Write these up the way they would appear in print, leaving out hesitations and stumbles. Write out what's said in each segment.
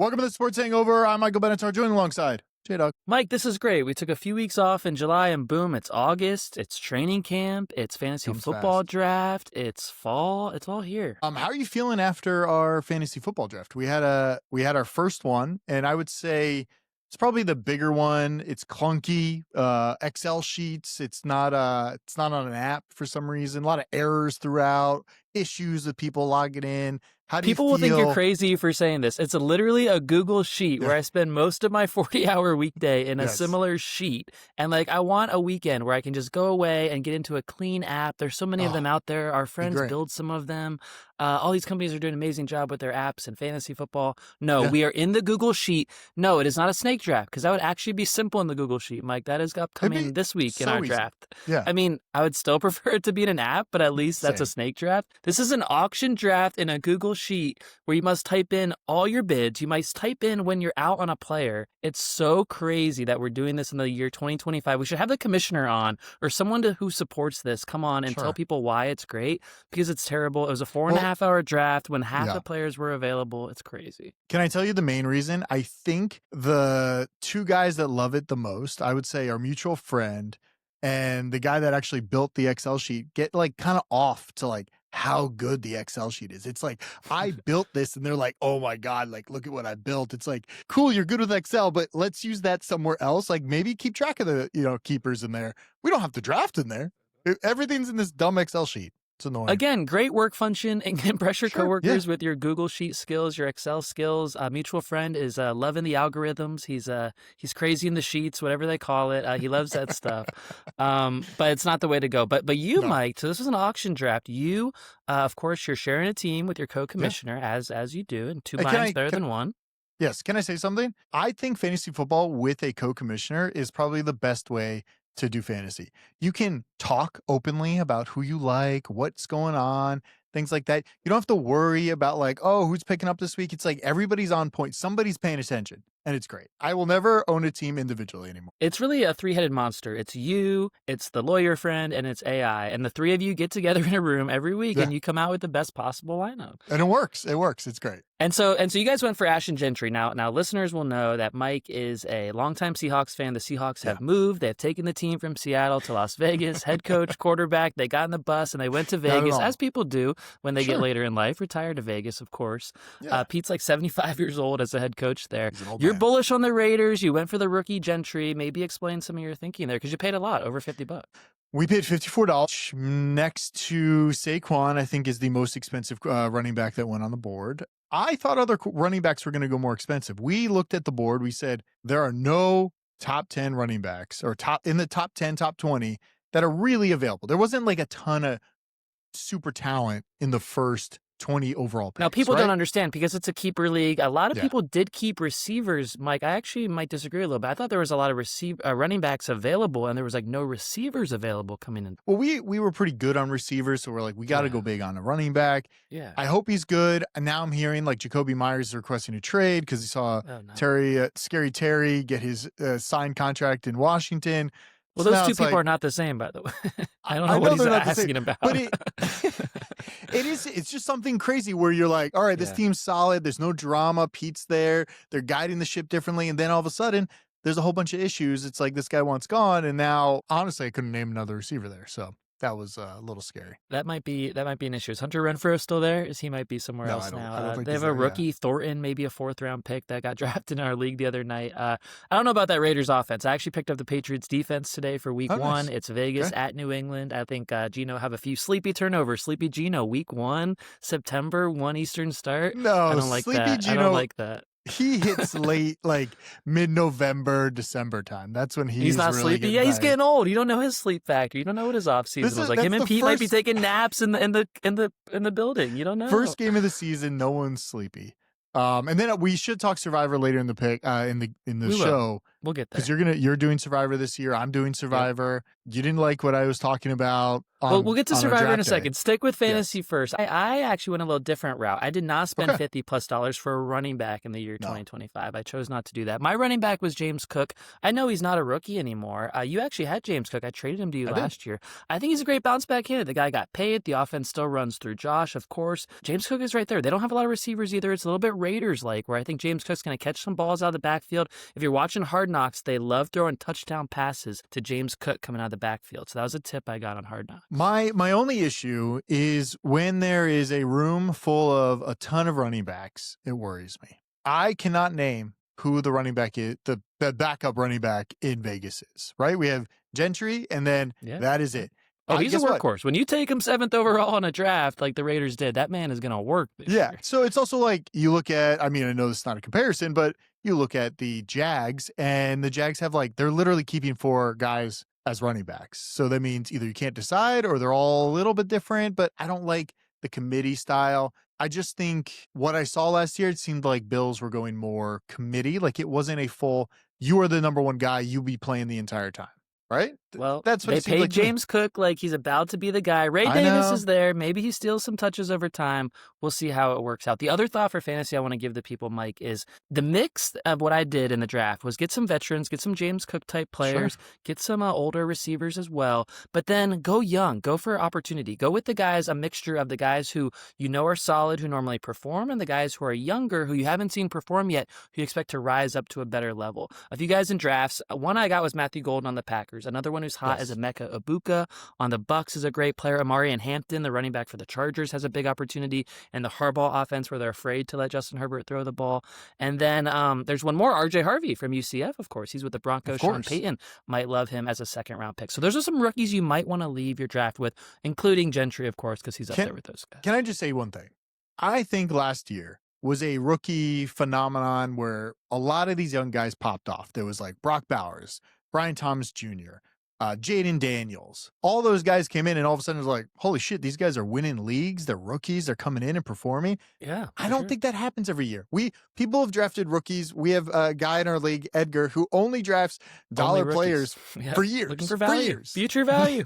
Welcome to the Sports Hangover. I'm Michael Benatar, joined alongside J Dawg. Mike, this is great. We took a few weeks off in July and boom, it's August, it's training camp, it's fantasy Comes football fast. draft, it's fall, it's all here. How are you feeling after our fantasy football draft? We had our first one, and I would say it's probably the bigger one. It's clunky, Excel sheets. It's not on an app for some reason. A lot of errors throughout, issues with people logging in. How do People you will feel? think you're crazy for saying this. It's literally a Google sheet where I spend most of my 40-hour weekday in a similar sheet. And I want a weekend where I can just go away and get into a clean app. There's so many of them out there. Our friends build some of them. All these companies are doing an amazing job with their apps and fantasy football. No, we are in the Google sheet. No, it is not a snake draft because that would actually be simple in the Google sheet, Mike. That is upcoming this week in our draft. Yeah. I mean, I would still prefer it to be in an app, but at least that's a snake draft. This is an auction draft in a Google sheet where you must type in all your bids. You must type in when you're out on a player. It's so crazy that we're doing this in the year 2025. We should have the commissioner on or someone who supports this come on and tell people why it's great, because it's terrible. It was a 4.5-hour draft when half the players were available. It's crazy. Can I tell you the main reason? I think the two guys that love it the most, I would say our mutual friend and the guy that actually built the Excel sheet get kind of off to how good the Excel sheet is. It's I built this and they're like, oh my God, look at what I built. It's cool, you're good with Excel, but let's use that somewhere else. Maybe keep track of the, keepers in there. We don't have to draft in there. Everything's in this dumb Excel sheet. It's annoying. Again, great work function and can pressure coworkers with your Google Sheet skills, your Excel skills. Mutual friend is loving the algorithms. He's crazy in the sheets, whatever they call it. He loves that stuff. But it's not the way to go. But you, Mike, so this was an auction draft. You, of course, you're sharing a team with your co-commissioner, as you do, and two minds better than one. Yes. Can I say something? I think fantasy football with a co-commissioner is probably the best way to do fantasy. You can talk openly about who you like, what's going on, things like that. You don't have to worry about who's picking up this week. It's everybody's on point. Somebody's paying attention. And it's great. I will never own a team individually anymore. It's really a three-headed monster. It's you, it's the lawyer friend, and it's AI. And the three of you get together in a room every week and you come out with the best possible lineup. And it works. It works. It's great. And so you guys went for Ashton Gentry. Now listeners will know that Mike is a longtime Seahawks fan. The Seahawks have moved. They've taken the team from Seattle to Las Vegas. Head coach, quarterback. They got in the bus and they went to Vegas, as people do when they get later in life. Retired to Vegas, of course. Yeah. Pete's 75 years old as a head coach there. You're bullish on the Raiders. You went for the rookie Gentry. Maybe explain some of your thinking there because you paid a lot, over $50. We paid $54. Next to Saquon, I think is the most expensive running back that went on the board. I thought other running backs were going to go more expensive. We looked at the board. We said there are no top 10 running backs or in the top 10, top 20 that are really available. There wasn't a ton of super talent in the first 20 overall picks. Now, people don't understand because it's a keeper league. A lot of people did keep receivers, Mike. I actually might disagree a little bit. I thought there was a lot of running backs available, and there was no receivers available coming in. Well, we were pretty good on receivers, so we're we got to go big on a running back. Yeah. I hope he's good. And now I'm hearing Jacoby Myers is requesting a trade because he saw Scary Terry get his signed contract in Washington. Well, those two people are not the same, by the way. I don't know what he's asking about. But it's just something crazy where you're all right, this team's solid. There's no drama. Pete's there. They're guiding the ship differently. And then all of a sudden, there's a whole bunch of issues. It's this guy wants gone. And now, honestly, I couldn't name another receiver there. So that was a little scary. That might be an issue. Is Hunter Renfrow still there? He might be somewhere else now? I don't think they have a rookie, Thornton, maybe a 4th-round pick that got drafted in our league the other night. I don't know about that Raiders offense. I actually picked up the Patriots defense today for week 1. Nice. It's Vegas at New England. I think Geno have a few sleepy turnovers. Sleepy Geno, week 1, September, 1 Eastern start. No, I don't like Sleepy that. Geno, I don't like that. He hits late, mid-November, December time. That's when he's not really sleepy. Yeah, he's getting old. You don't know his sleep factor. You don't know what his off season was like. Him and Pete might be taking naps in the building. You don't know. First game of the season, no one's sleepy. And then we should talk Survivor later in the pick in the show. We'll get because there. you're doing Survivor this year. I'm doing Survivor. Yep. You didn't like what I was talking about. Well, we'll get to Survivor in a second. Stick with fantasy first. I actually went a little different route. I did not spend $50+ for a running back in the year 2025. I chose not to do that. My running back was James Cook. I know he's not a rookie anymore. You actually had James Cook. I traded him to you last year. I think he's a great bounce back candidate. The guy got paid. The offense still runs through Josh, of course. James Cook is right there. They don't have a lot of receivers either. It's a little bit Raiders-like, where I think James Cook's going to catch some balls out of the backfield. If you're watching Hard Knocks, they love throwing touchdown passes to James Cook coming out of the backfield. So that was a tip I got on Hard Knocks. My only issue is when there is a room full of a ton of running backs, it worries me. I cannot name who the running back is, the backup running back in Vegas is, right? We have Gentry, and then that is it. Oh, he's a workhorse. When you take him 7th overall in a draft like the Raiders did, that man is going to work this year. So it's also like you look at, I mean, I know this is not a comparison, but you look at the Jags, and the Jags have they're literally keeping 4 guys as running backs. So that means either you can't decide or they're all a little bit different, but I don't like the committee style. I just think what I saw last year, it seemed like Bills were going more committee. Like it wasn't a full, you are the number one guy, you be playing the entire time. Right? Well, that's what they paid James Cook like he's about to be the guy. Ray Davis is there. Maybe he steals some touches over time. We'll see how it works out. The other thought for fantasy I want to give the people, Mike, is the mix of what I did in the draft was get some veterans, get some James Cook type players, get some older receivers as well, but then go young, go for opportunity. Go with the guys, a mixture of the guys who you know are solid, who normally perform, and the guys who are younger, who you haven't seen perform yet, who you expect to rise up to a better level. A few guys in drafts. One I got was Matthew Golden on the Packers. Another one who's hot is Emeka Ibuka. On the Bucs is a great player. Amari and Hampton, the running back for the Chargers, has a big opportunity. And the Harbaugh offense where they're afraid to let Justin Herbert throw the ball. And then there's one more, RJ Harvey from UCF, of course. He's with the Broncos. Sean Payton might love him as a second-round pick. So those are some rookies you might want to leave your draft with, including Gentry, of course, because he's up there with those guys. Can I just say one thing? I think last year was a rookie phenomenon where a lot of these young guys popped off. There was like Brock Bowers, Brian Thomas Jr., Jaden Daniels. All those guys came in, and all of a sudden it was like, holy shit, these guys are winning leagues. They're rookies. They're coming in and performing. Yeah, I don't think that happens every year. People have drafted rookies. We have a guy in our league, Edgar, who only drafts dollar players for years. Looking for value. Future value.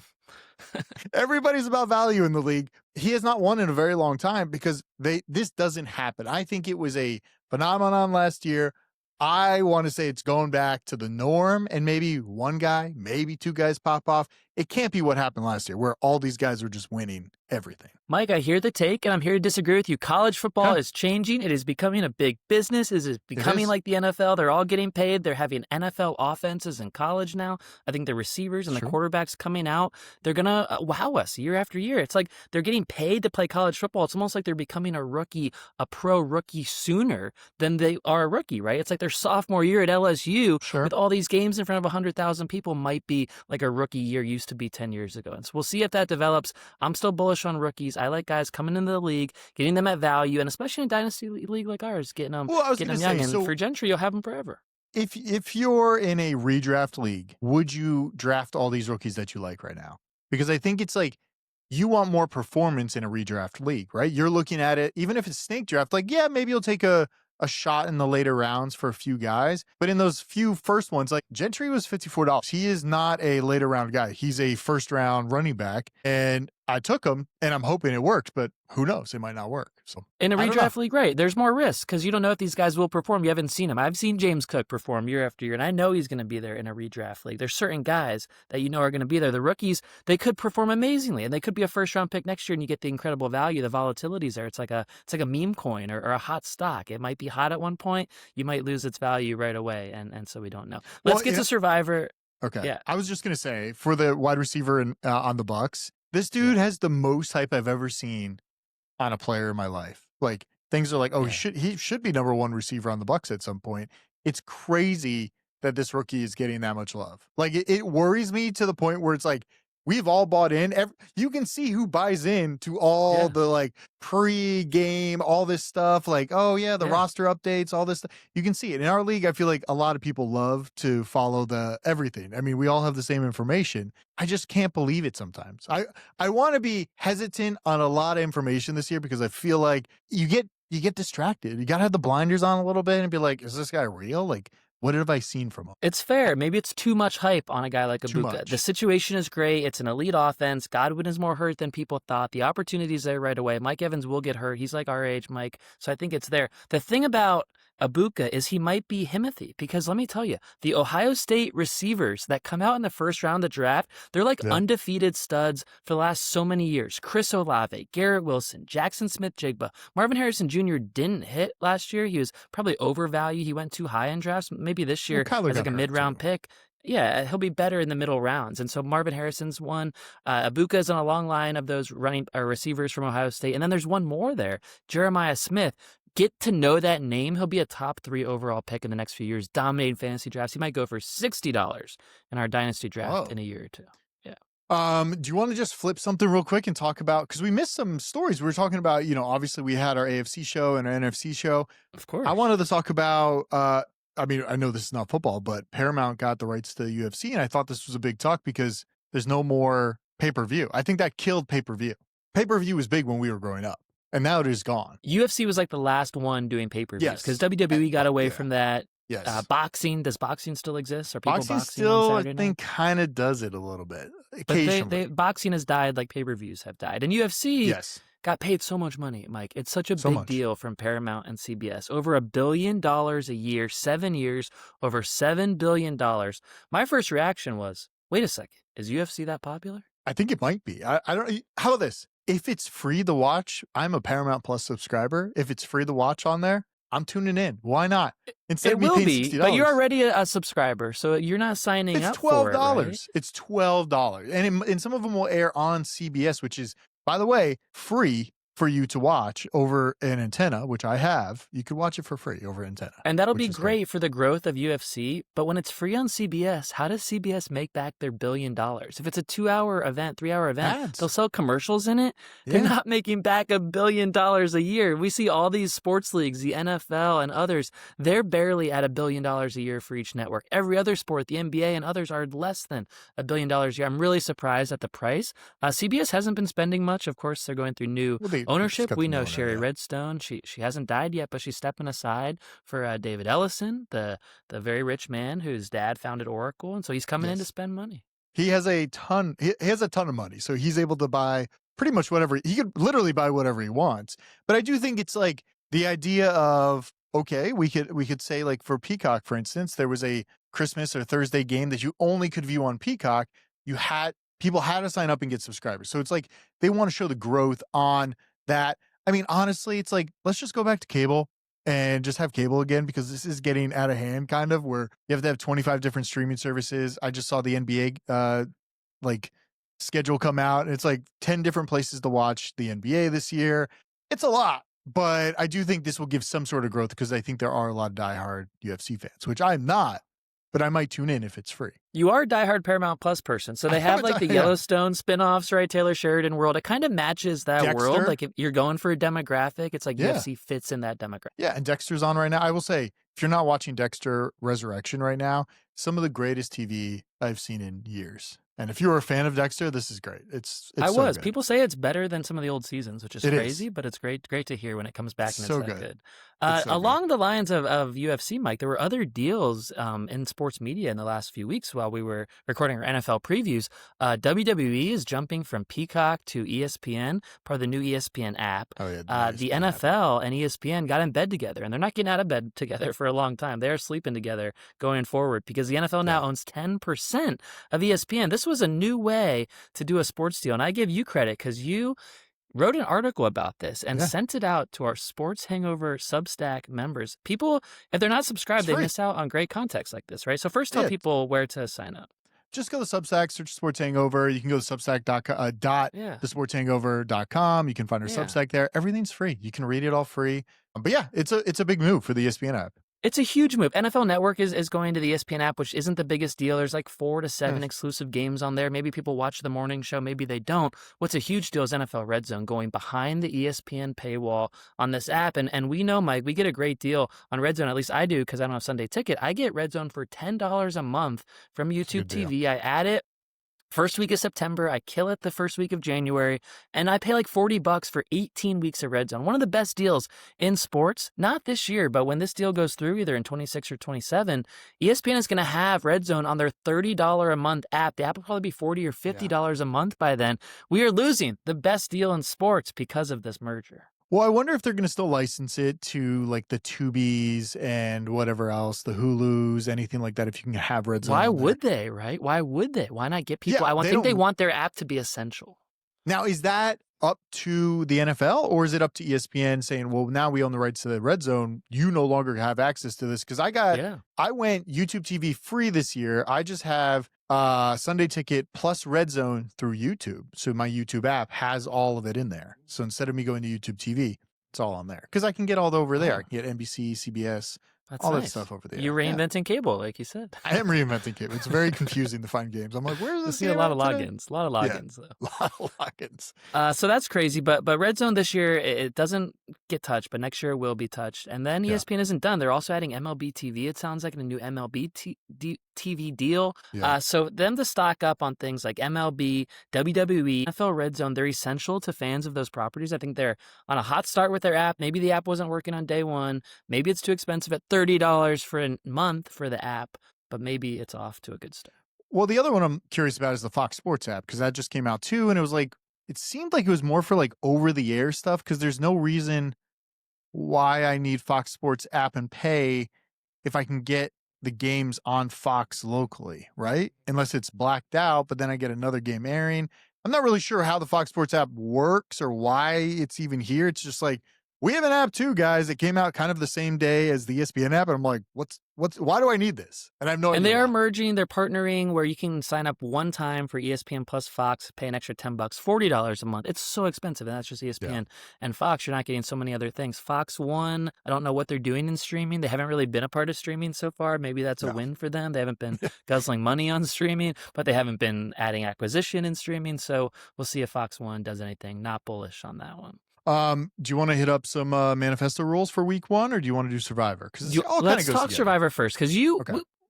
Everybody's about value in the league. He has not won in a very long time because this doesn't happen. I think it was a phenomenon last year. I want to say it's going back to the norm, and maybe one guy, maybe 2 guys pop off. It can't be what happened last year where all these guys were just winning everything. Mike, I hear the take, and I'm here to disagree with you. College football is changing. It is becoming a big business. It is becoming like the NFL. They're all getting paid. They're having NFL offenses in college now. I think the receivers and the quarterbacks coming out, they're going to wow us year after year. It's like they're getting paid to play college football. It's almost like they're becoming a pro rookie sooner than they are a rookie, right? It's like their sophomore year at LSU with all these games in front of 100,000 people might be like a rookie year used to be 10 years ago. And so we'll see if that develops. I'm still bullish on rookies. I like guys coming into the league, getting them at value, and especially in a dynasty league like ours, getting them young. And for Gentry, you'll have them forever. If you're in a redraft league, would you draft all these rookies that you like right now? Because I think it's like you want more performance in a redraft league, right? You're looking at it, even if it's snake draft, like, yeah, maybe you'll take a shot in the later rounds for a few guys. But in those few first ones, like Gentry was $54. He is not a later round guy. He's a first round running back. And I took him, and I'm hoping it worked, but who knows? It might not work. So in a redraft league, right, there's more risk because you don't know if these guys will perform. You haven't seen them. I've seen James Cook perform year after year, and I know he's going to be there in a redraft league. There's certain guys that you know are going to be there. The rookies, they could perform amazingly, and they could be a first-round pick next year, and you get the incredible value. The volatility's there. It's like a meme coin or a hot stock. It might be hot at one point. You might lose its value right away, and so we don't know. Let's get to Survivor. Okay. Yeah. I was just going to say, for the wide receiver on the Bucs, this dude has the most hype I've ever seen on a player in my life. Like, things are like, oh, he should be number 1 receiver on the Bucs at some point. It's crazy that this rookie is getting that much love. Like, it worries me to the point where it's like, we've all bought in. You can see who buys in to all the like pre-game, all this stuff. Like, oh yeah, the roster updates, all this stuff. You can see it in our league. I feel like a lot of people love to follow the everything. I mean, we all have the same information. I just can't believe it sometimes. I want to be hesitant on a lot of information this year because I feel like you get distracted. You got to have the blinders on a little bit and be like, is this guy real? Like, What have I seen from him? It's fair. Maybe it's too much hype on a guy like Too Ibuka. The much. situation is great. It's an elite offense. Godwin is more hurt than people thought. The opportunity's there right away. Mike Evans will get hurt. He's like our age, Mike. So I think it's there. The thing about Ibuka is he might be Himothy, because let me tell you, the Ohio State receivers that come out in the first round of the draft, they're like undefeated studs for the last so many years. Chris Olave, Garrett Wilson, Jackson Smith-Jigba. Marvin Harrison Jr. didn't hit last year. He was probably overvalued. He went too high in drafts. Maybe this year as like a mid-round pick. Yeah, he'll be better in the middle rounds. And so Marvin Harrison's one. Ibuka is on a long line of those receivers from Ohio State. And then there's one more there, Jeremiah Smith. Get to know that name. He'll be a top 3 overall pick in the next few years, dominating fantasy drafts. He might go for $60 in our dynasty draft in a year or two. Yeah. Do you want to just flip something real quick and talk about, because we missed some stories. We were talking about, obviously we had our AFC show and our NFC show. Of course. I wanted to talk about, I know this is not football, but Paramount got the rights to the UFC, and I thought this was a big talk because there's no more pay-per-view. I think that killed pay-per-view. Pay-per-view was big when we were growing up, and now it is gone. UFC was like the last one doing pay-per-views because WWE got away from that. Yes. Boxing, does boxing still exist? Are people boxing boxing still, on Saturday I think, kind of does it a little bit. Occasionally. But boxing has died like pay-per-views have died. And UFC got paid so much money, Mike. It's such a big deal from Paramount and CBS. Over $1 billion a year, 7 years, over $7 billion. My first reaction was, wait a second, is UFC that popular? I think it might be. I don't. How about this? If it's free to watch, I'm a Paramount Plus subscriber. If it's free to watch on there, I'm tuning in. Why not? Instead it will be, $60. But you're already a subscriber, so you're not signing up for it. It's $12. And some of them will air on CBS, which is, by the way, free for you to watch over an antenna, which I have. You could watch it for free over antenna. And that'll be great for the growth of UFC. But when it's free on CBS, how does CBS make back their $1 billion? If it's a 2-hour event, 3-hour event, they'll sell commercials in it. They're not making back $1 billion a year. We see all these sports leagues, the NFL and others, they're barely at $1 billion a year for each network. Every other sport, the NBA and others, are less than $1 billion a year. I'm really surprised at the price. CBS hasn't been spending much. Of course, they're going through new ownership. We know Sherry Redstone. She hasn't died yet, but she's stepping aside for David Ellison, the very rich man whose dad founded Oracle, and so he's coming in to spend money. He has a ton. He has a ton of money, so he's able to buy pretty much whatever. He could literally buy whatever he wants. But I do think it's like the idea of, okay, we could say, like, for Peacock, for instance, there was a Christmas or Thursday game that you only could view on Peacock. People had to sign up and get subscribers. So it's like they want to show the growth on that. I mean, honestly, it's like, let's just go back to cable and just have cable again, because this is getting out of hand, kind of, where you have to have 25 different streaming services. I just saw the NBA schedule come out, and it's like 10 different places to watch the NBA this year. It's a lot, but I do think this will give some sort of growth, because I think there are a lot of diehard UFC fans, which I'm not, but I might tune in if it's free. You are a diehard Paramount Plus person. So they have like the Yellowstone spinoffs, right? Taylor Sheridan world. It kind of matches that world. Like if you're going for a demographic, it's like UFC fits in that demographic. Yeah, and Dexter's on right now. I will say, if you're not watching Dexter Resurrection right now, some of the greatest TV I've seen in years. And if you're a fan of Dexter, this is great. It's I so was. good. People say it's better than some of the old seasons, which is crazy, but it's great to hear when it comes back and it's that good. Along the lines of UFC, Mike, there were other deals in sports media in the last few weeks while we were recording our NFL previews. WWE is jumping from Peacock to ESPN, part of the new ESPN app. Oh, yeah, the NFL and ESPN got in bed together, and they're not getting out of bed together for a long time. They're sleeping together going forward, because the NFL now owns 10% of ESPN. This was a new way to do a sports deal, and I give you credit because you wrote an article about this and sent it out to our Sports Hangover Substack members. People, if they're not subscribed, they miss out on great context like this, right? So first, tell people where to sign up. Just go to Substack, search Sports Hangover. You can go to substack.thesportshangover.com. You can find our Substack there. Everything's free. You can read it all free. But yeah, it's a big move for the ESPN app. It's a huge move. NFL Network is going to the ESPN app, which isn't the biggest deal. There's like 4 to 7 exclusive games on there. Maybe people watch the morning show. Maybe they don't. What's a huge deal is NFL RedZone going behind the ESPN paywall on this app. And we know, Mike, we get a great deal on RedZone. At least I do, because I don't have Sunday Ticket. I get RedZone for $10 a month from YouTube TV. I add it First week of September, I kill it the first week of January, and I pay like $40 for 18 weeks of RedZone. One of the best deals in sports, not this year, but when this deal goes through, either in 26 or 27, ESPN is going to have RedZone on their $30 a month app. The app will probably be $40 or $50 a month by then. We are losing the best deal in sports because of this merger. Well, I wonder if they're going to still license it to like the Tubies and whatever else, the Hulus, anything like that. If you can have RedZone. Why would they, right? Why would they? Why not get people? I think they want their app to be essential. Now, is that up to the NFL or is it up to ESPN saying, well, now we own the rights to the RedZone. You no longer have access to this? Because I went YouTube TV free this year. I just have Sunday Ticket plus RedZone through YouTube. So my YouTube app has all of it in there. So instead of me going to YouTube TV, it's all on there because I can get all over there. I can get NBC, CBS, all that stuff over there. You're reinventing cable, like you said. I am reinventing cable. It's very confusing to find games. I'm like, where's this? You see a lot of logins. A lot of logins, though. A lot of logins. So that's crazy. But RedZone this year, it doesn't get touched, but next year it will be touched. And then ESPN isn't done. They're also adding MLB TV, it sounds like, in a new MLB TV deal. So them to stock up on things like MLB, WWE, NFL RedZone, they're essential to fans of those properties. I think they're on a hot start with their app. Maybe the app wasn't working on day one. Maybe it's too expensive at $30 for a month for the app, but maybe it's off to a good start. Well, the other one I'm curious about is the Fox Sports app because that just came out too. And it was like, it seemed like it was more for like over the air stuff because there's no reason why I need Fox Sports app and pay if I can get the games on Fox locally, right? Unless it's blacked out, but then I get another game airing. I'm not really sure how the Fox Sports app works or why it's even here. It's just like, we have an app too, guys. It came out kind of the same day as the ESPN app. And I'm like, why do I need this? And I have no idea. And they are merging, they're partnering where you can sign up one time for ESPN plus Fox, pay an extra $10, $40 a month. It's so expensive. And that's just ESPN and Fox. You're not getting so many other things. Fox One, I don't know what they're doing in streaming. They haven't really been a part of streaming so far. Maybe that's a win for them. They haven't been guzzling money on streaming, but they haven't been adding acquisition in streaming. So we'll see if Fox One does anything. Not bullish on that one. Do you want to hit up some manifesto rules for week one, or do you want to do Survivor? Because let's talk Survivor first. Because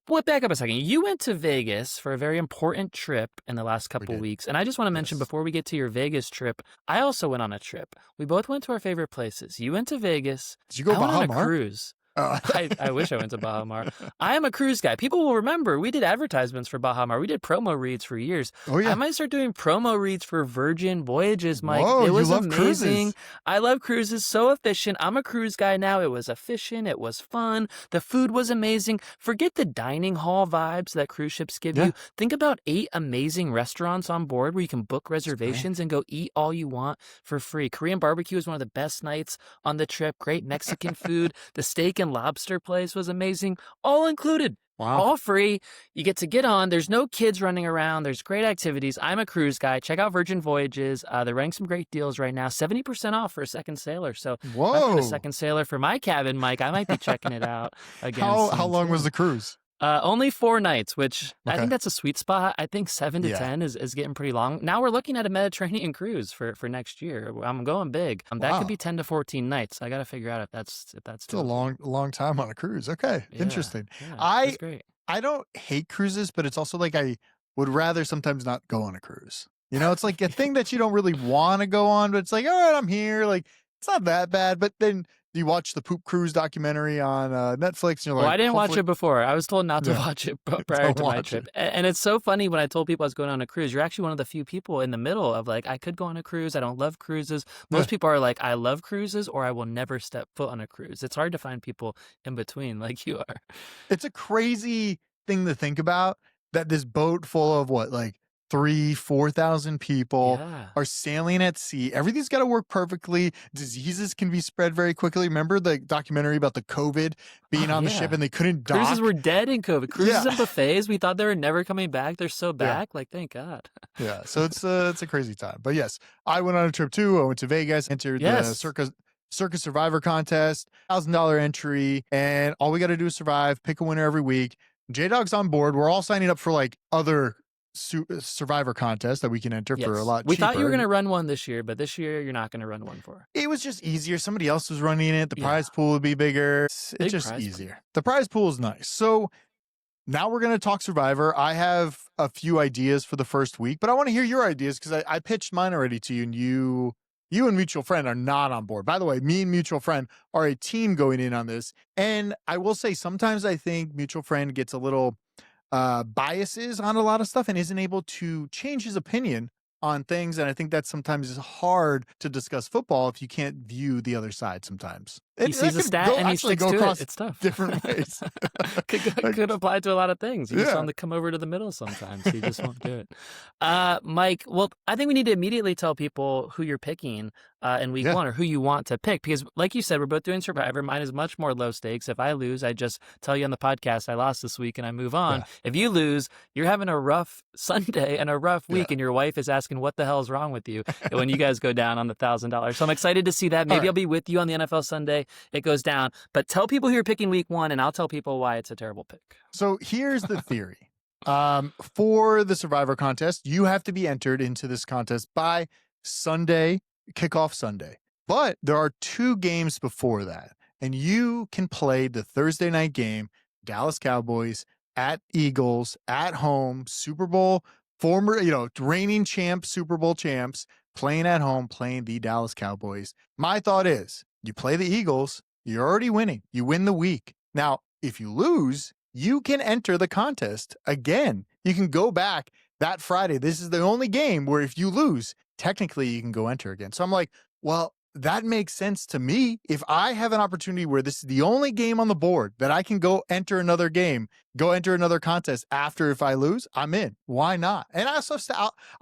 we'll back up a second. You went to Vegas for a very important trip in the last couple weeks, and I just want to mention before we get to your Vegas trip, I also went on a trip. We both went to our favorite places. You went to Vegas. Did you go Baja Mar? On a cruise. I wish I went to Baja Mar. I am a cruise guy. People will remember we did advertisements for Baja Mar. We did promo reads for years. Oh yeah. I might start doing promo reads for Virgin Voyages, Mike. Whoa, it was you love amazing. Cruises. I love cruises. So efficient. I'm a cruise guy now. It was efficient. It was fun. The food was amazing. Forget the dining hall vibes that cruise ships give you. Think about 8 amazing restaurants on board where you can book reservations and go eat all you want for free. Korean barbecue was one of the best nights on the trip. Great Mexican food. The steak and lobster place was amazing. All included. Wow. All free. You get to get on. There's no kids running around. There's great activities. I'm a cruise guy. Check out Virgin Voyages. They're running some great deals right now. 70% off for a second sailor. So if I'm a second sailor for my cabin, Mike, I might be checking it out again. How long was the cruise? Only 4 nights, which I think that's a sweet spot. I think 7 to 10 is getting pretty long. Now we're looking at a Mediterranean cruise for next year. I'm going big. That could be 10 to 14 nights. I got to figure out if that's it's a long time on a cruise. Okay, interesting. That's great. I don't hate cruises, but it's also like I would rather sometimes not go on a cruise. You know, it's like a thing that you don't really want to go on, but it's like, all right, I'm here. Like, it's not that bad. But then you watch the Poop Cruise documentary on Netflix, and you're like, well, I didn't watch it before. I was told not to watch it prior to my trip. And it's so funny when I told people I was going on a cruise, you're actually one of the few people in the middle of like, I could go on a cruise. I don't love cruises. Most people are like, I love cruises or I will never step foot on a cruise. It's hard to find people in between like you are. It's a crazy thing to think about that this boat full of 3,000-4,000 people are sailing at sea. Everything's got to work perfectly. Diseases can be spread very quickly. Remember the documentary about the COVID being on the ship and they couldn't dock? Cruises were dead in COVID. Cruises and buffets, we thought they were never coming back. They're so back. Like, thank God. So it's a crazy time. But yes, I went on a trip too. I went to Vegas, entered the Circus Survivor contest, $1,000 entry, and all we got to do is survive, pick a winner every week. J Dawg's on board. We're all signing up for like other Survivor contest that we can enter for a lot cheaper. We thought you were going to run one this year, but this year you're not going to run one for. It was just easier. Somebody else was running it. The prize pool would be bigger. It's just easier. The prize pool is nice. So now we're going to talk Survivor. I have a few ideas for the first week, but I want to hear your ideas because I pitched mine already to you, and you and Mutual Friend are not on board. By the way, me and Mutual Friend are a team going in on this. And I will say sometimes I think Mutual Friend gets a little biases on a lot of stuff and isn't able to change his opinion on things. And I think that sometimes is hard to discuss football if you can't view the other side sometimes. He sees a stat and he sticks to it. It's tough. Different ways. could apply to a lot of things. You just want to come over to the middle sometimes. You just won't do it. Mike, well, I think we need to immediately tell people who you're picking in week one or who you want to pick. Because like you said, we're both doing Survivor. Mine is much more low stakes. If I lose, I just tell you on the podcast I lost this week and I move on. Yeah. If you lose, you're having a rough Sunday and a rough week and your wife is asking what the hell is wrong with you when you guys go down on the $1,000. So I'm excited to see that. Maybe I'll be with you on the NFL Sunday. It goes down. But tell people who you're picking week one, and I'll tell people why it's a terrible pick. So here's the theory. For the Survivor contest, you have to be entered into this contest by Sunday, kickoff Sunday. But there are 2 games before that, and you can play the Thursday night game, Dallas Cowboys at Eagles, at home, Super Bowl, former, reigning champ, Super Bowl champs, playing at home, playing the Dallas Cowboys. My thought is, you play the Eagles, you're already winning. You win the week. Now, if you lose, you can enter the contest again. You can go back that Friday. This is the only game where if you lose, technically you can go enter again. So I'm like, well, that makes sense to me. If I have an opportunity where this is the only game on the board that I can go enter another game, go enter another contest after if I lose, I'm in. Why not? And I'll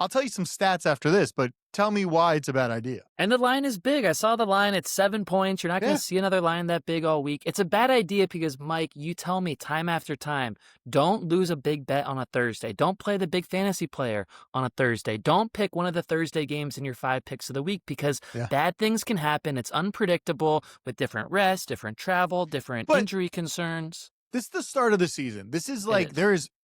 tell you some stats after this, but tell me why it's a bad idea. And the line is big. I saw the line. It's 7 points. You're not going to see another line that big all week. It's a bad idea because, Mike, you tell me time after time, don't lose a big bet on a Thursday. Don't play the big fantasy player on a Thursday. Don't pick one of the Thursday games in your 5 picks of the week because bad things can happen. It's unpredictable with different rest, different travel, different injury concerns. This is the start of the season. This is like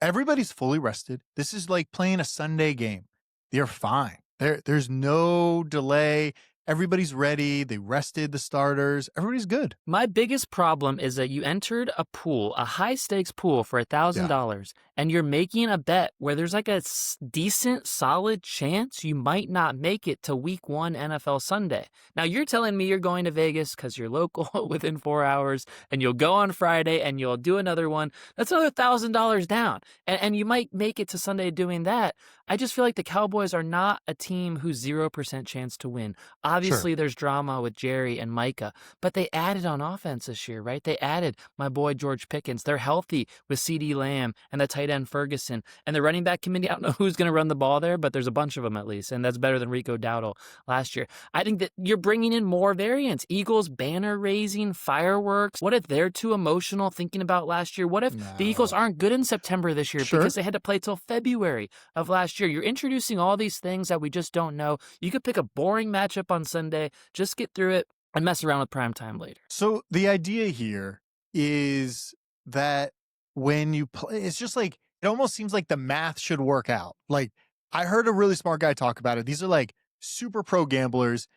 everybody's fully rested. This is like playing a Sunday game. They're fine. There's no delay. Everybody's ready. They rested the starters. Everybody's good. My biggest problem is that you entered a pool, a high-stakes pool for $1,000, and you're making a bet where there's like a decent, solid chance you might not make it to week 1 NFL Sunday. Now, you're telling me you're going to Vegas because you're local within 4 hours, and you'll go on Friday, and you'll do another one. That's another $1,000 down, and you might make it to Sunday doing that. I just feel like the Cowboys are not a team who's 0% chance to win. Obviously, there's drama with Jerry and Micah, but they added on offense this year, right? They added my boy George Pickens. They're healthy with CeeDee Lamb and the tight end Ferguson. And the running back committee, I don't know who's going to run the ball there, but there's a bunch of them at least, and that's better than Rico Dowdle last year. I think that you're bringing in more variants. Eagles banner raising, fireworks. What if they're too emotional thinking about last year? What if the Eagles aren't good in September this year because they had to play till February of last year? You're introducing all these things that we just don't know. You could pick a boring matchup on Sunday, just get through it, and mess around with primetime later. So the idea here is that when you play, it's just like, it almost seems like the math should work out. Like, I heard a really smart guy talk about it. These are like super pro gamblers,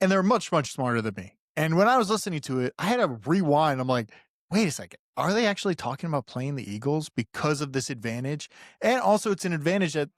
and they're much, much smarter than me. And when I was listening to it, I had to rewind. I'm like, wait a second. Are they actually talking about playing the Eagles because of this advantage? And also, it's an advantage that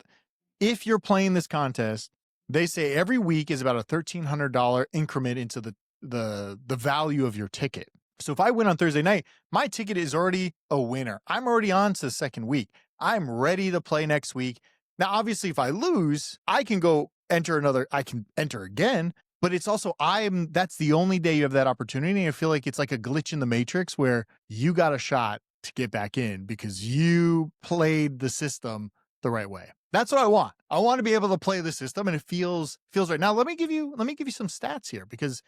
if you're playing this contest, they say every week is about a $1,300 increment into the value of your ticket. So if I win on Thursday night, my ticket is already a winner. I'm already on to the second week. I'm ready to play next week. Now, obviously, if I lose, I can enter again, but it's also, that's the only day you have that opportunity. I feel like it's like a glitch in the matrix where you got a shot to get back in because you played the system the right way. That's what I want. I want to be able to play the system, and it feels right. Now, let me give you some stats here because,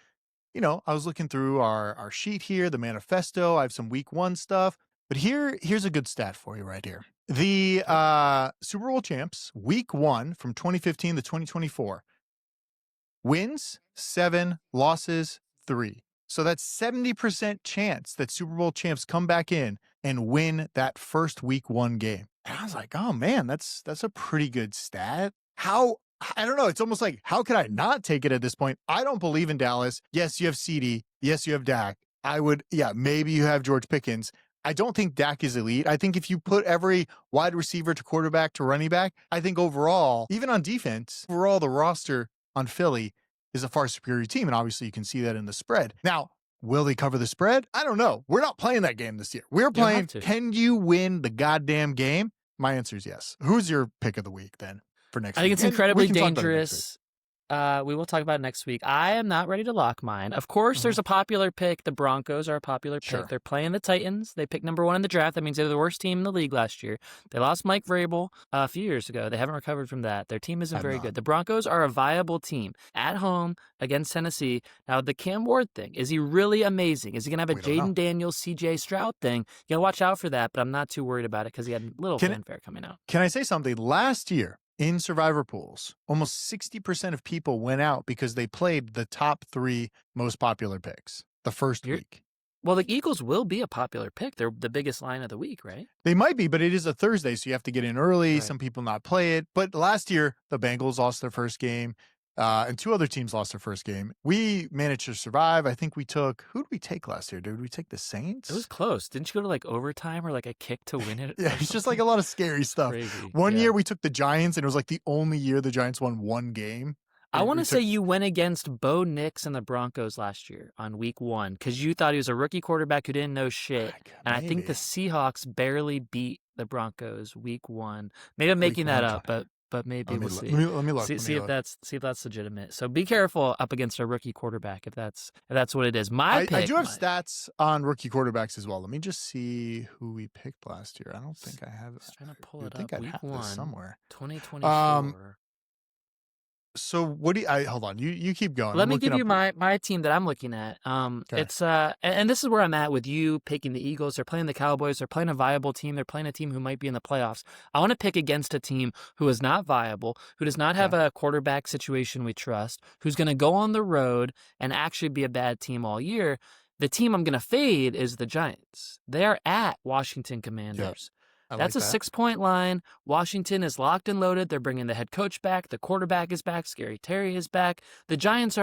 I was looking through our sheet here, the manifesto. I have some week 1 stuff, but here's a good stat for you right here. The Super Bowl champs, week 1 from 2015 to 2024, wins 7, losses 3. So that's 70% chance that Super Bowl champs come back in and win that first week 1 game. And I was like, oh man, that's a pretty good stat. I don't know. It's almost like, how could I not take it at this point? I don't believe in Dallas. Yes, you have CeeDee. Yes, you have Dak. Maybe you have George Pickens. I don't think Dak is elite. I think if you put every wide receiver to quarterback to running back, I think overall, even on defense, overall the roster on Philly is a far superior team. And obviously you can see that in the spread. Now, will they cover the spread? I don't know. We're not playing that game this year. We're playing, can you win the goddamn game? My answer is yes. Who's your pick of the week then for next week? I think it's incredibly dangerous. We will talk about it next week. I am not ready to lock mine. Of course, there's a popular pick. The Broncos are a popular pick. They're playing the Titans. They picked number 1 in the draft. That means they're the worst team in the league last year. They lost Mike Vrabel a few years ago. They haven't recovered from that. Their team isn't very good. The Broncos are a viable team at home against Tennessee. Now, the Cam Ward thing, is he really amazing? Is he going to have a Jaden Daniels, CJ Stroud thing? You got to watch out for that, but I'm not too worried about it because he had a little fanfare coming out. Can I say something? Last year, in survivor pools, almost 60% of people went out because they played the top 3 most popular picks the first week. Well, the Eagles will be a popular pick. They're the biggest line of the week, right? They might be, but it is a Thursday, so you have to get in early. Right. Some people not play it. But last year, the Bengals lost their first game, and 2 other teams lost their first game. We managed to survive. I think we took, who did we take last year? Did we take the Saints? It was close. Didn't you go to like overtime or like a kick to win it? Yeah, it's just like a lot of scary stuff. One year we took the Giants, and it was like the only year the Giants won 1 game. I want to say you went against Bo Nix and the Broncos last year on week 1 because you thought he was a rookie quarterback who didn't know shit. And I think the Seahawks barely beat the Broncos week 1. Maybe I'm making that up, but maybe we'll see. Let me look. See if that's legitimate. So be careful up against a rookie quarterback if that's what it is. I do have stats on rookie quarterbacks as well. Let me just see who we picked last year. I don't think I have. Just trying to pull it up. Week 1 somewhere. 2024. So what do you, hold on, you keep going. Let me give you my team that I'm looking at. It's and this is where I'm at with you picking the Eagles. They're playing the Cowboys. They're playing a viable team. They're playing a team who might be in the playoffs. I want to pick against a team who is not viable, who does not have a quarterback situation we trust, who's going to go on the road and actually be a bad team all year. The team I'm going to fade is the Giants. They are at Washington Commanders. That's a 6-point line. Washington is locked and loaded. They're bringing the head coach back. The quarterback is back. Scary Terry is back. The Giants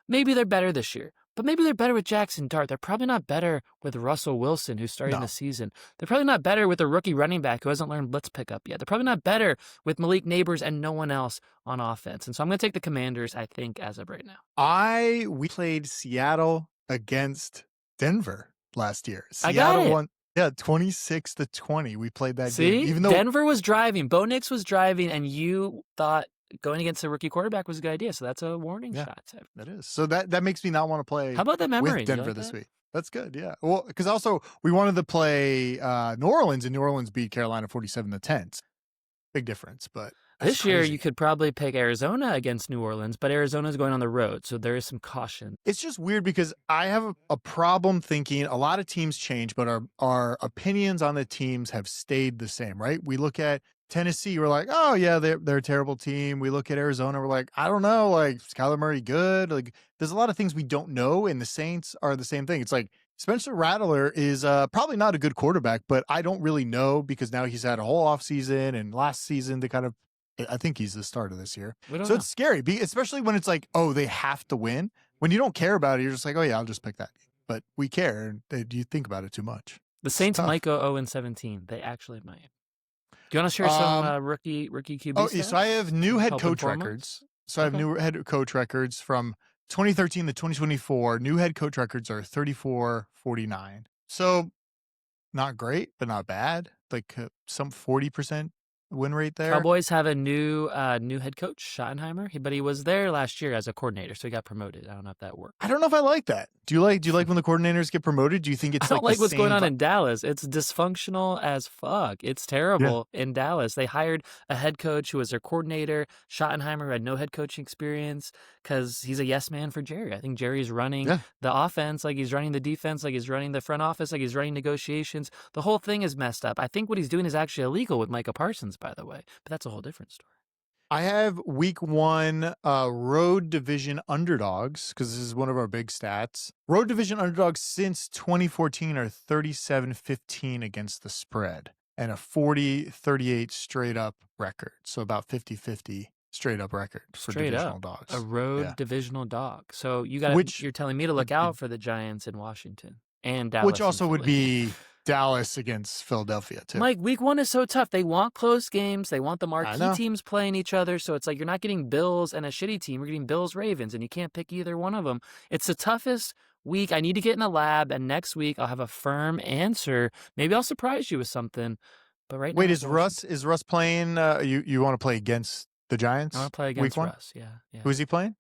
maybe they're better this year, but maybe they're better with Jackson Dart. They're probably not better with Russell Wilson, who's starting the season. They're probably not better with a rookie running back who hasn't learned blitz pickup yet. They're probably not better with Malik Neighbors and no one else on offense. And so I'm going to take the Commanders, I think, as of right now. We played Seattle against Denver last year. Seattle won. Yeah, 26-20. We played that game. Even though Denver was driving, Bo Nix was driving, and you thought going against a rookie quarterback was a good idea. So that's a warning shot. That is. So that makes me not want to play. How about that memory? With Denver this week? That's good. Yeah. Well, because also we wanted to play New Orleans, and New Orleans beat Carolina 47-10. Big difference, but. This year, you could probably pick Arizona against New Orleans, but Arizona's going on the road, so there is some caution. It's just weird because I have a problem thinking a lot of teams change, but our opinions on the teams have stayed the same, right? We look at Tennessee, we're like, oh, yeah, they're a terrible team. We look at Arizona, we're like, I don't know, like, is Kyler Murray good? Like, there's a lot of things we don't know, and the Saints are the same thing. It's like, Spencer Rattler is probably not a good quarterback, but I don't really know because now he's had a whole offseason and last season to kind of I think he's the starter this year. So it's scary, especially when it's like, oh, they have to win. When you don't care about it, you're just like, oh, yeah, I'll just pick that game. But we care, and you think about it too much. The Saints might go 0-17. They actually might. Do you want to share some rookie QB stats? So I have new head coach records. So I have new head coach records from 2013 to 2024. New head coach records are 34-49. So not great, but not bad. Like some 40% win rate there. Cowboys have a new head coach, Schottenheimer, but he was there last year as a coordinator, so he got promoted. I don't know if that worked. I don't know if I like that. Do you like when the coordinators get promoted? Do you think it's I don't like what's going on in Dallas. It's dysfunctional as fuck. It's terrible in Dallas. They hired a head coach who was their coordinator. Schottenheimer had no head coaching experience because he's a yes man for Jerry. I think Jerry's running the offense like he's running the defense, like he's running the front office, like he's running negotiations. The whole thing is messed up. I think what he's doing is actually illegal with Micah Parsons, by the way, but that's a whole different story. I have week 1 road division underdogs because this is one of our big stats. Road division underdogs since 2014 are 37-15 against the spread and a 40-38 straight up record. So about 50-50 straight up record for divisional dogs. A road divisional dog. So you're telling me to look out for the Giants in Washington and Dallas. Which also would be Dallas against Philadelphia too. Mike, week 1 is so tough. They want close games. They want the marquee teams playing each other. So it's like you're not getting Bills and a shitty team. You're getting Bills, Ravens, and you can't pick either one of them. It's the toughest week. I need to get in the lab, and next week I'll have a firm answer. Maybe I'll surprise you with something. But right now, wait, is Russ playing? You want to play against the Giants? I want to play against Russ. Yeah. Who is he playing?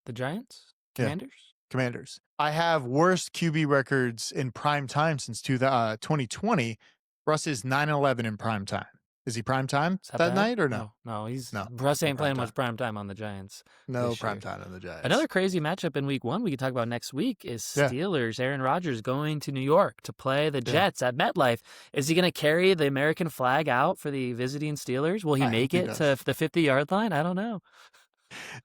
The Giants? Commanders? Yeah. Commanders. I have worst QB records in prime time since 2020. Russ is 9-11 in prime time. Is he prime time that night or no? No, Russ ain't playing much prime time on the Giants. No prime time on the Giants. Another crazy matchup in week 1 we can talk about next week is Steelers. Aaron Rodgers going to New York to play the Jets at MetLife. Is he going to carry the American flag out for the visiting Steelers? Will he make it to the 50-yard line? I don't know.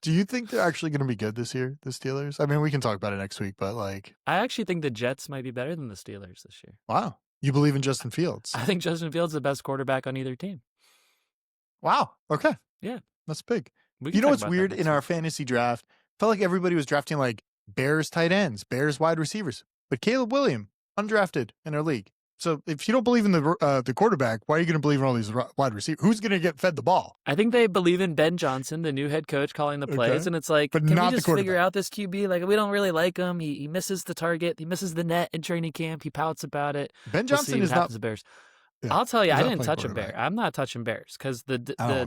Do you think they're actually going to be good this year, the Steelers? I mean, we can talk about it next week, but like... I actually think the Jets might be better than the Steelers this year. Wow. You believe in Justin Fields? I think Justin Fields is the best quarterback on either team. Wow. Okay. Yeah. That's big. You know what's weird in our fantasy draft? Felt like everybody was drafting like Bears tight ends, Bears wide receivers. But Caleb Williams, undrafted in our league. So if you don't believe in the quarterback, why are you going to believe in all these wide receivers? Who's going to get fed the ball? I think they believe in Ben Johnson, the new head coach, calling the plays. And it's like, but can we just figure out this QB? Like, we don't really like him. He misses the target. He misses the net in training camp. He pouts about it. Ben Johnson is not... The Bears. Yeah, I'll tell you, I didn't touch a Bear. I'm not touching Bears because the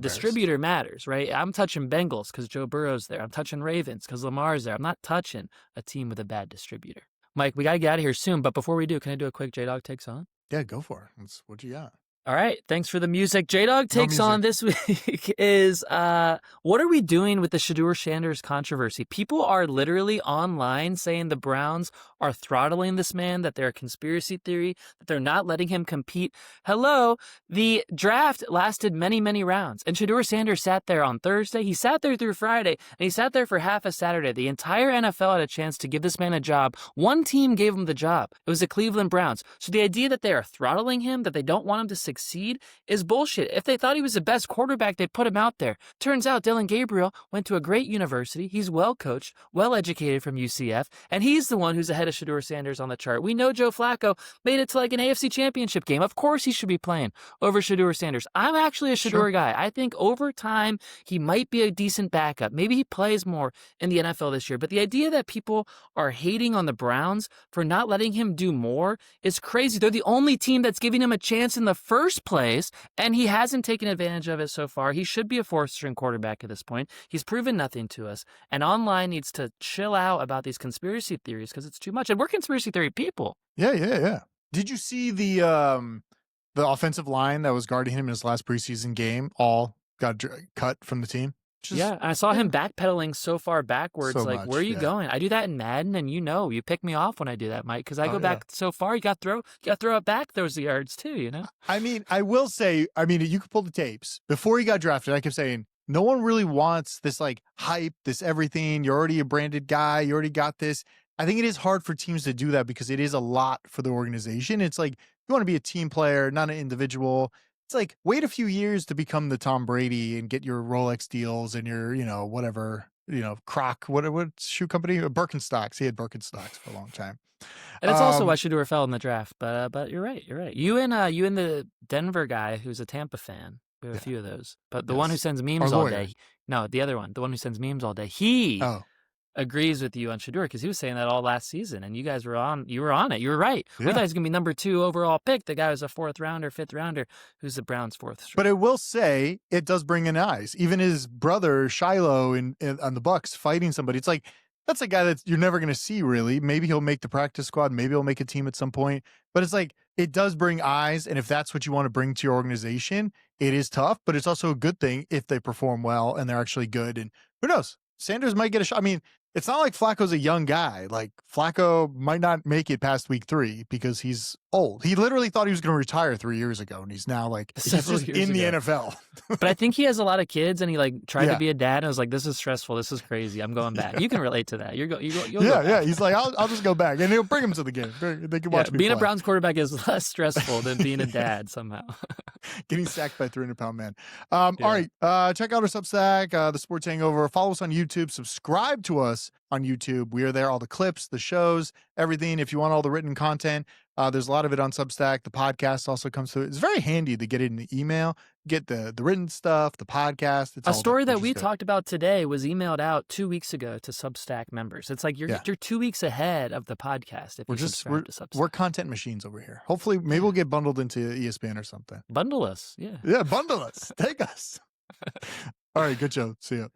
distributor matters, right? I'm touching Bengals because Joe Burrow's there. I'm touching Ravens because Lamar's there. I'm not touching a team with a bad distributor. Mike, we got to get out of here soon. But before we do, can I do a quick J Dawg Takes On? Yeah, go for it. What you got? All right. Thanks for the music. J Dawg Takes On this week is what are we doing with the Shadour Sanders controversy? People are literally online saying the Browns are throttling this man, that they're a conspiracy theory, that they're not letting him compete. Hello, the draft lasted many, many rounds, and Shadour Sanders sat there on Thursday. He sat there through Friday, and he sat there for half a Saturday. The entire NFL had a chance to give this man a job. One team gave him the job. It was the Cleveland Browns. So the idea that they are throttling him, that they don't want him to succeed, is bullshit. If they thought he was the best quarterback, they'd put him out there. Turns out Dylan Gabriel went to a great university. He's well coached, well educated from UCF, and he's the one who's ahead of Shadour Sanders on the chart. We know Joe Flacco made it to like an AFC championship game. Of course he should be playing over Shadour Sanders. I'm actually a Shadour guy. I think over time he might be a decent backup. Maybe he plays more in the NFL this year. But the idea that people are hating on the Browns for not letting him do more is crazy. They're the only team that's giving him a chance in the first place, and he hasn't taken advantage of it so far. He should be a fourth-string quarterback at this point. He's proven nothing to us, and online needs to chill out about these conspiracy theories because it's too much, and we're conspiracy theory people. Yeah. Did you see the offensive line that was guarding him in his last preseason game all got cut from the team? Yeah, I saw him backpedaling so far backwards. Where are you going? I do that in Madden, and you pick me off when I do that, Mike, because I go back so far. You got to throw it back those yards too. You know. I mean, I will say, you could pull the tapes before he got drafted. I kept saying no one really wants this like hype, this everything. You're already a branded guy. You already got this. I think it is hard for teams to do that because it is a lot for the organization. It's like you want to be a team player, not an individual. It's like wait a few years to become the Tom Brady and get your Rolex deals and your, whatever, Croc, what shoe company? Birkenstocks. He had Birkenstocks for a long time. And it's also why Shadour fell in the draft. But you're right. You and the Denver guy who's a Tampa fan. We have a few of those. But the one who sends memes all day. No, the other one. The one who sends memes all day. He agrees with you on Shadour because he was saying that all last season, and you guys were on. You were on it. You were right. Yeah. We thought he was gonna be number 2 overall pick. The guy was a 4th rounder, 5th rounder, who's the Browns' 4th string. But I will say it does bring in eyes. Even his brother Shiloh on the Bucks fighting somebody. It's like that's a guy that you're never gonna see really. Maybe he'll make the practice squad. Maybe he'll make a team at some point. But it's like it does bring eyes, and if that's what you want to bring to your organization, it is tough. But it's also a good thing if they perform well and they're actually good. And who knows? Sanders might get a shot. I mean, it's not like Flacco's a young guy. Like Flacco might not make it past week 3 because he's old. He literally thought he was going to retire 3 years ago, and he's now like he's just in the NFL. But I think he has a lot of kids, and he like tried to be a dad, and I was like, "This is stressful. This is crazy. I'm going back." You can relate to that. You'll go back. He's like, "I'll just go back," and he'll bring him to the game. They can watch me being play. A Browns quarterback is less stressful than being a dad somehow. Getting sacked by a 300-pound man. All right, check out our Substack, the Sports Hangover. Follow us on YouTube. Subscribe to us on YouTube. We are there. All the clips, the shows, everything. If you want all the written content, There's a lot of it on Substack. The podcast also comes through. It's very handy to get it in the email, get the written stuff, the podcast. It's A all story there, that which we is good. talked about today was emailed out 2 weeks ago to Substack members. It's like you're 2 weeks ahead of the podcast if you subscribe to Substack. We're content machines over here. Hopefully, maybe we'll get bundled into ESPN or something. Bundle us, yeah. Yeah, bundle us. Take us. All right, good show. See ya.